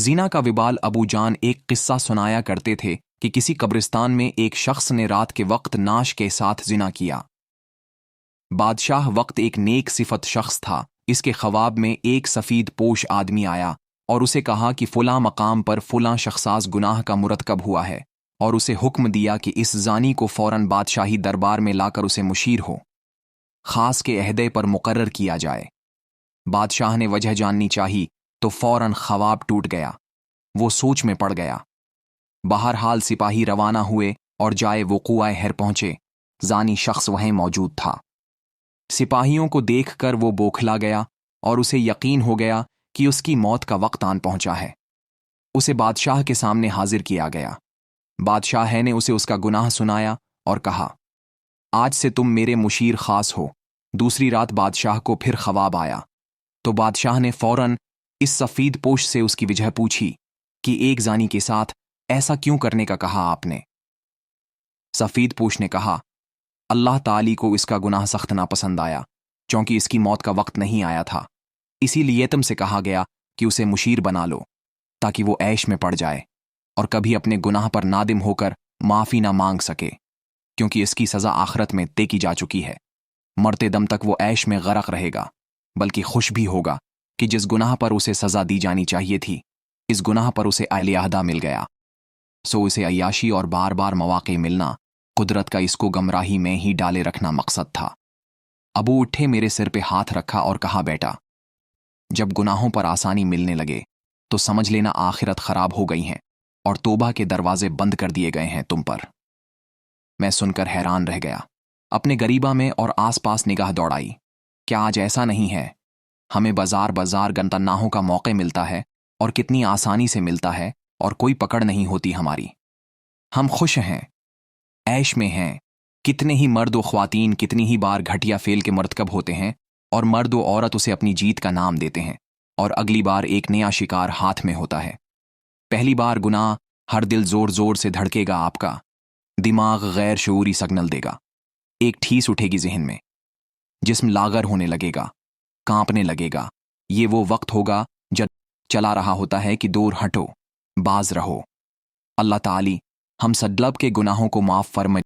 زنا کا وبال ابو جان ایک قصہ سنایا کرتے تھے کہ کسی قبرستان میں ایک شخص نے رات کے وقت ناش کے ساتھ زنا کیا۔ بادشاہ وقت ایک نیک صفت شخص تھا۔ اس کے خواب میں ایک سفید پوش آدمی آیا اور اسے کہا کہ فلاں مقام پر فلاں شخصاز گناہ کا مرتکب ہوا ہے، اور اسے حکم دیا کہ اس زانی کو فوراً بادشاہی دربار میں لا کر اسے مشیر ہو خاص کے عہدے پر مقرر کیا جائے۔ بادشاہ نے وجہ جاننی چاہی تو فوراً خواب ٹوٹ گیا۔ وہ سوچ میں پڑ گیا۔ بہرحال سپاہی روانہ ہوئے اور جائے وقوع ہر پہنچے۔ زانی شخص وہیں موجود تھا۔ سپاہیوں کو دیکھ کر وہ بوکھلا گیا اور اسے یقین ہو گیا کہ اس کی موت کا وقت آن پہنچا ہے۔ اسے بادشاہ کے سامنے حاضر کیا گیا۔ بادشاہ نے اسے اس کا گناہ سنایا اور کہا، آج سے تم میرے مشیر خاص ہو۔ دوسری رات بادشاہ کو پھر خواب آیا تو بادشاہ نے فوراً اس سفید پوش سے اس کی وجہ پوچھی کہ ایک زانی کے ساتھ ایسا کیوں کرنے کا کہا آپ نے؟ سفید پوش نے کہا، اللہ تعالی کو اس کا گناہ سخت ناپسند آیا، چونکہ اس کی موت کا وقت نہیں آیا تھا، اسی لیے تم سے کہا گیا کہ اسے مشیر بنا لو تاکہ وہ عیش میں پڑ جائے اور کبھی اپنے گناہ پر نادم ہو کر معافی نہ مانگ سکے، کیونکہ اس کی سزا آخرت میں طے کی جا چکی ہے۔ مرتے دم تک وہ عیش میں غرق رہے گا، بلکہ خوش بھی ہوگا کہ جس گناہ پر اسے سزا دی جانی چاہیے تھی، اس گناہ پر اسے علیحدہ مل گیا۔ سو اسے عیاشی اور بار بار مواقع ملنا، قدرت کا اس کو گمراہی میں ہی ڈالے رکھنا مقصد تھا۔ ابو اٹھے، میرے سر پہ ہاتھ رکھا اور کہا، بیٹا، جب گناہوں پر آسانی ملنے لگے تو سمجھ لینا آخرت خراب ہو گئی ہیں اور توبہ کے دروازے بند کر دیے گئے ہیں تم پر۔ میں سن کر حیران رہ گیا۔ اپنے غریبہ میں اور آس پاس نگاہ دوڑائی۔ کیا آج ایسا نہیں ہے؟ ہمیں بازار گنتناہوں کا موقع ملتا ہے اور کتنی آسانی سے ملتا ہے، اور کوئی پکڑ نہیں ہوتی ہماری۔ ہم خوش ہیں، عیش میں ہیں۔ کتنے ہی مرد و خواتین کتنی ہی بار گھٹیا فعل کے مرتکب ہوتے ہیں اور مرد و عورت اسے اپنی جیت کا نام دیتے ہیں، اور اگلی بار ایک نیا شکار ہاتھ میں ہوتا ہے۔ پہلی بار گناہ، ہر دل زور زور سے دھڑکے گا آپ کا، دماغ غیر شعوری سگنل دے گا، ایک ٹھیس اٹھے گی ذہن میں، جسم لاغر ہونے لگے گا، کانپنے لگے گا۔ یہ وہ وقت ہوگا جب چلا رہا ہوتا ہے کہ دور ہٹو، باز رہو۔ اللہ تعالی ہم سڈلب کے گناہوں کو معاف فرمائے۔